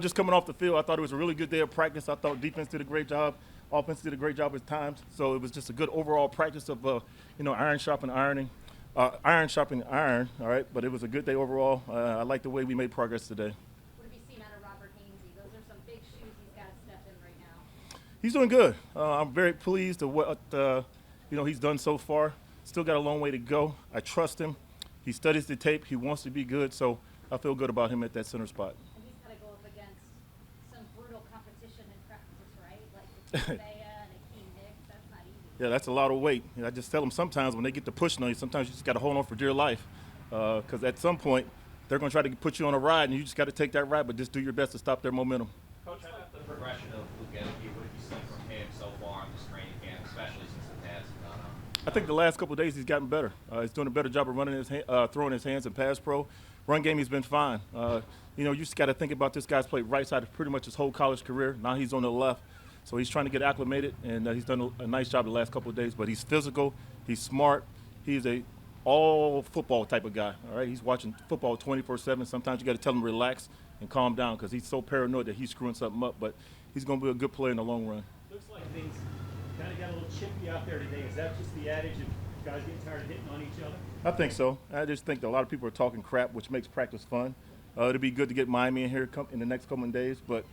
Just coming off the field, I thought it was a really good day of practice. I thought defense did a great job. Offense did a great job at times. So it was just a good overall practice of, iron sharpening ironing. Iron sharpening iron, all right? But it was a good day overall. I like the way we made progress today. What have you seen out of Robert Hainsey? Those are some big shoes he's got to step in right now. He's doing good. I'm very pleased with what, he's done so far. Still got a long way to go. I trust him. He studies the tape. He wants to be good. So I feel good about him at that center spot. And he's got to go up against some brutal competition in practice, right? Like Isaiah and Akeem Hicks. That's not easy. Yeah, that's a lot of weight. I just tell them sometimes when they get to pushing on you, sometimes you just got to hold on for dear life. Because at some point, they're going to try to put you on a ride, and you just got to take that ride, but just do your best to stop their momentum. Coach, how about the progression of Goedeke? What have you seen from him so far in this training camp, especially since the pads have gone on? I think the last couple of days he's gotten better. He's doing a better job of throwing his hands in pass pro. Run game, he's been fine. You just got to think about this guy's played right side pretty much his whole college career. Now he's on the left. So he's trying to get acclimated, and he's done a nice job the last couple of days. But he's physical, he's smart, he's a all football type of guy. All right, he's watching football 24/7. Sometimes you got to tell him to relax and calm down because he's so paranoid that he's screwing something up. But he's going to be a good player in the long run. Looks like things kind of got a little chippy out there today. Is that just the adage of guys getting tired of hitting on each other? I think so. I just think that a lot of people are talking crap, which makes practice fun. It'll be good to get Miami in here in the next couple of days, but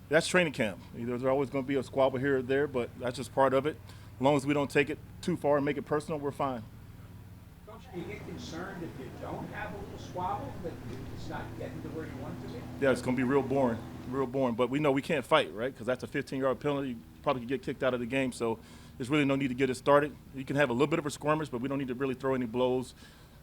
that's training camp. There's always going to be a squabble here or there, but that's just part of it. As long as we don't take it too far and make it personal, we're fine. Don't you get concerned if you don't have a little squabble, that it's not getting to where you want it to be? Yeah, it's going to be real boring. But we know we can't fight, right? Because that's a 15-yard penalty. You probably could get kicked out of the game, so there's really no need to get it started. You can have a little bit of a skirmish, but we don't need to really throw any blows,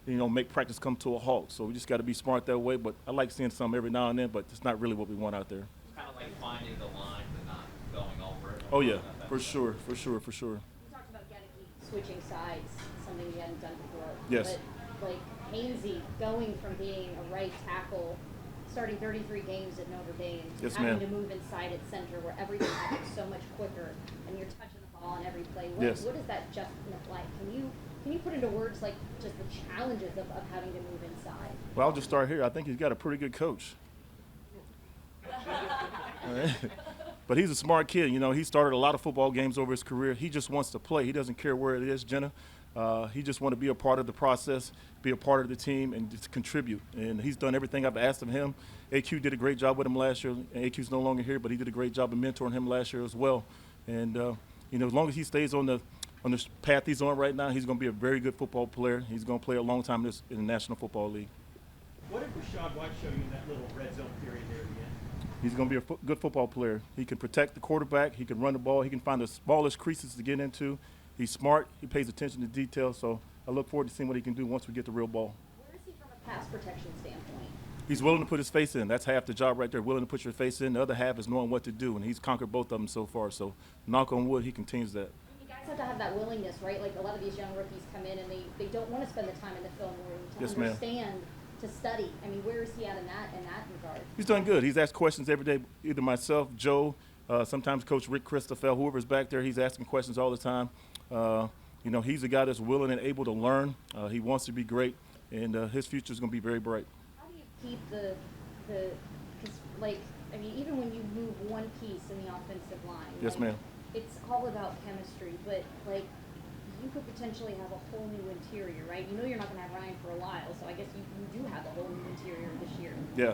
make practice come to a halt. So we just got to be smart that way. But I like seeing some every now and then, but it's not really what we want out there. It's kind of like finding the line but not going over it. Oh, yeah, for sure. You talked about Goedeke switching sides, something he hadn't done before. Yes. But, Hainsey going from being a right tackle, starting 33 games at Notre Dame, Yes, having ma'am. to move inside at center where everything happens so much quicker and you're touching the ball on every play. Yes. What is that adjustment like? Can you put into words like just the challenges of having to move inside? Well, I'll just start here. I think he's got a pretty good coach. All right. But he's a smart kid. He started a lot of football games over his career. He just wants to play. He doesn't care where it is, Jenna. He just wants to be a part of the process, be a part of the team, and just contribute. And he's done everything I've asked of him. AQ did a great job with him last year. And AQ's no longer here, but he did a great job of mentoring him last year as well. And, as long as he stays on the path he's on right now, he's going to be a very good football player. He's going to play a long time in the National Football League. What did Rashad White show you in that little red zone period there at the end? He's going to be a good football player. He can protect the quarterback. He can run the ball. He can find the smallest creases to get into. He's smart. He pays attention to detail. So I look forward to seeing what he can do once we get the real ball. Where is he from a pass protection standpoint? He's willing to put his face in. That's half the job right there, willing to put your face in. The other half is knowing what to do, and he's conquered both of them so far. So knock on wood, he continues that. You guys have to have that willingness, right? Like a lot of these young rookies come in and they don't want to spend the time in the film room to Yes, ma'am. understand, to study. I mean, where is he at in that regard? He's done good. He's asked questions every day, either myself, Joe, sometimes Coach Rick Christoffel, whoever's back there, he's asking questions all the time. He's a guy that's willing and able to learn. He wants to be great, and his future is going to be very bright. How do you keep even when you move one piece in the offensive line, Yes, ma'am. It's all about chemistry, but you could potentially have a whole new interior, right? You're not going to have Ryan for a while, so I guess you do have a whole new interior this year. Yeah.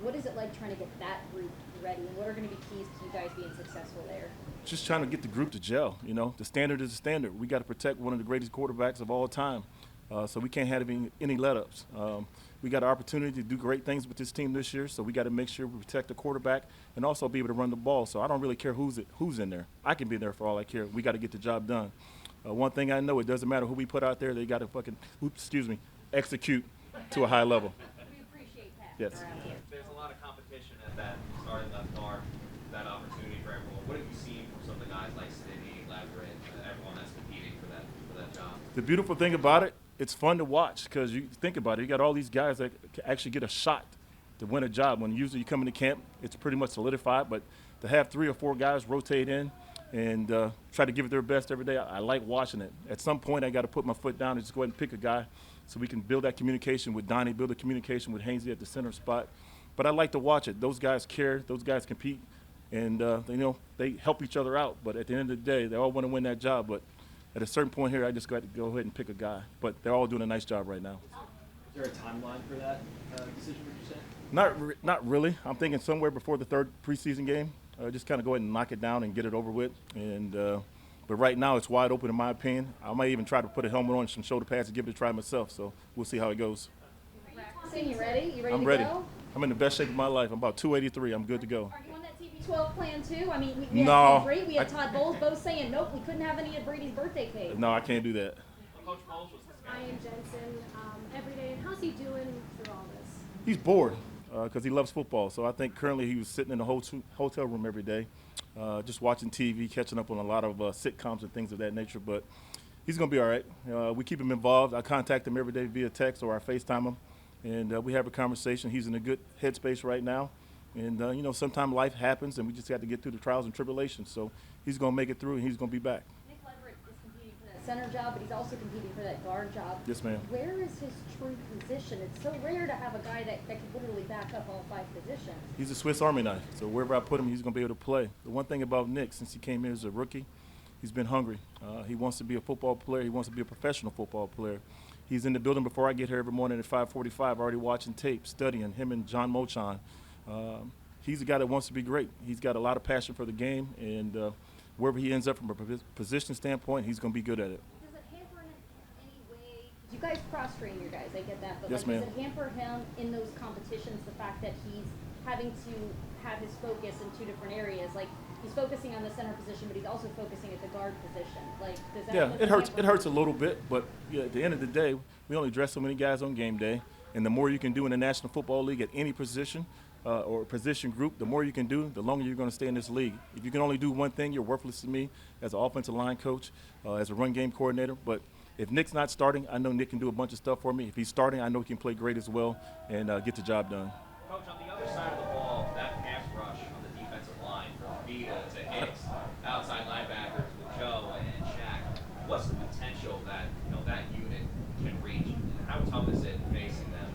What is it like trying to get that group ready, and what are going to be keys to you guys being successful there? Just trying to get the group to gel. The standard is the standard. We got to protect one of the greatest quarterbacks of all time, so we can't have any let-ups. We got an opportunity to do great things with this team this year, so we got to make sure we protect the quarterback and also be able to run the ball. So I don't really care who's in there. I can be there for all I care. We got to get the job done. One thing I know, it doesn't matter who we put out there. They got to execute to a high level. We appreciate that. Yes. Around here. There's a lot of competition at that starting left guard, that opportunity for everyone. What have you seen from some of the guys like Sidney, Leverett, everyone that's competing for that job? The beautiful thing about it, it's fun to watch because you think about it. You got all these guys that can actually get a shot to win a job. When usually you come into camp, it's pretty much solidified. But to have 3 or 4 guys rotate in and try to give it their best every day, I like watching it. At some point, I got to put my foot down and just go ahead and pick a guy so we can build that communication with Donnie, build a communication with Hainsey at the center spot. but I like to watch it. Those guys care. Those guys compete, and they help each other out. But at the end of the day, they all want to win that job. But at a certain point here, I just got to go ahead and pick a guy. But they're all doing a nice job right now. Is there a timeline for that decision, would you say? Not really. I'm thinking somewhere before the third preseason game. Just kind of go ahead and knock it down and get it over with. And but right now it's wide open in my opinion. I might even try to put a helmet on and some shoulder pads and give it a try myself. So we'll see how it goes. You ready? You ready I'm to ready. go? I'm in the best shape of my life. I'm about 283. I'm good to go. Are you on that TB12 plan too? I mean, we No. had Brady, we had Todd Bowles both saying, nope, we couldn't have any of Brady's birthday cake. No, I can't do that. Coach Bowles was Ryan Jensen every day. And how's he doing through all this? He's bored because he loves football. So I think currently he was sitting in the hotel room every day, just watching TV, catching up on a lot of sitcoms and things of that nature. But he's going to be all right. We keep him involved. I contact him every day via text or I FaceTime him, and we have a conversation. He's in a good headspace right now. And, sometimes life happens, and we just got to get through the trials and tribulations. So he's going to make it through, and he's going to be back. Nick Leverett is competing for that center job, but he's also competing for that guard job. Yes, ma'am. Where is his true position? It's so rare to have a guy that can literally back up all 5 positions. He's a Swiss Army knife, so wherever I put him, he's going to be able to play. The one thing about Nick, since he came here as a rookie, he's been hungry. He wants to be a football player. He wants to be a professional football player. He's in the building before I get here every morning at 5:45, already watching tape, studying, him and John Mochan. He's a guy that wants to be great. He's got a lot of passion for the game, and wherever he ends up from a position standpoint, he's going to be good at it. Does it hamper him in any way? You guys cross-train your guys, I get that, but Yes, does ma'am. it hamper him in those competitions, the fact that he's having to have his focus in 2 different areas? Like, he's focusing on the center position, but he's also focusing at the guard position. Like, does that Yeah, it hurts. hamper It hurts a him? little bit, but at the end of the day, we only dress so many guys on game day, and the more you can do in the National Football League at any position or position group, the more you can do, the longer you're going to stay in this league. If you can only do one thing, you're worthless to me as an offensive line coach, as a run game coordinator. But if Nick's not starting, I know Nick can do a bunch of stuff for me. If he's starting, I know he can play great as well and get the job done. Coach, on the other side of the ball, that pass rush on the defensive line from Vita to Hicks, outside linebackers with Joe and Shaq. What's the potential that that unit can reach? How tough is it facing them?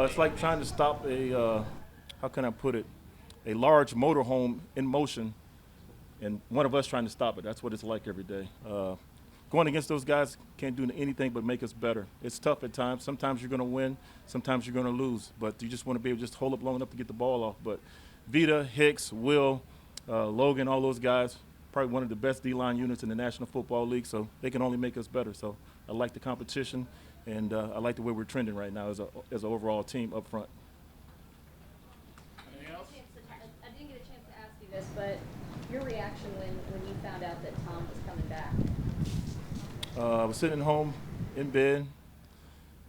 It's like trying to stop a, how can I put it, a large motorhome in motion, and one of us trying to stop it. That's what it's like every day. Going against those guys can't do anything but make us better. It's tough at times. Sometimes you're going to win, sometimes you're going to lose, but you just want to be able to just hold up long enough to get the ball off. But Vita, Hicks, Will, Logan, all those guys, probably one of the best D-line units in the National Football League, so they can only make us better. So I like the competition, and I like the way we're trending right now as an overall team up front. I didn't get a chance to ask you this, but your reaction when you found out that Tom was coming back? I was sitting at home in bed.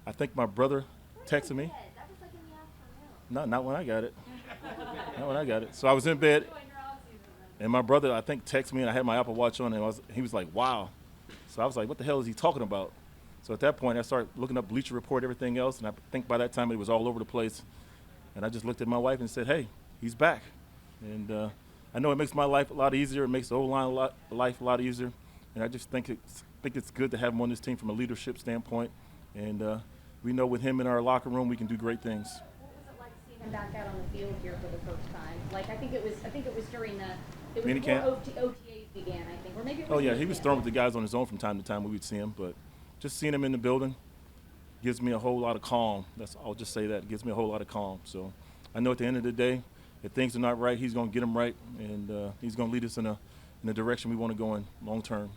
I think my brother texted me. That was like in the afternoon. Not when I got it. Not when I got it. So I was in bed, and my brother, I think, texted me, and I had my Apple Watch on, and he was like, wow. So I was like, what the hell is he talking about? So at that point, I started looking up Bleacher Report, everything else, and I think by that time it was all over the place. And I just looked at my wife and said, hey, he's back. And I know it makes my life a lot easier. It makes the O-line life a lot easier. And I just think it's good to have him on this team from a leadership standpoint. And we know with him in our locker room, we can do great things. What was it like seeing him back out on the field here for the first time? Like, I think it was during it was Minicamp? before OTAs began, I think, or maybe it was. Oh, yeah, he was minicamp. throwing with the guys on his own from time to time. We would see him. But just seeing him in the building gives me a whole lot of calm. I'll just say that. It gives me a whole lot of calm. So I know at the end of the day, if things are not right, he's going to get them right, and he's going to lead us in the direction we want to go in long term.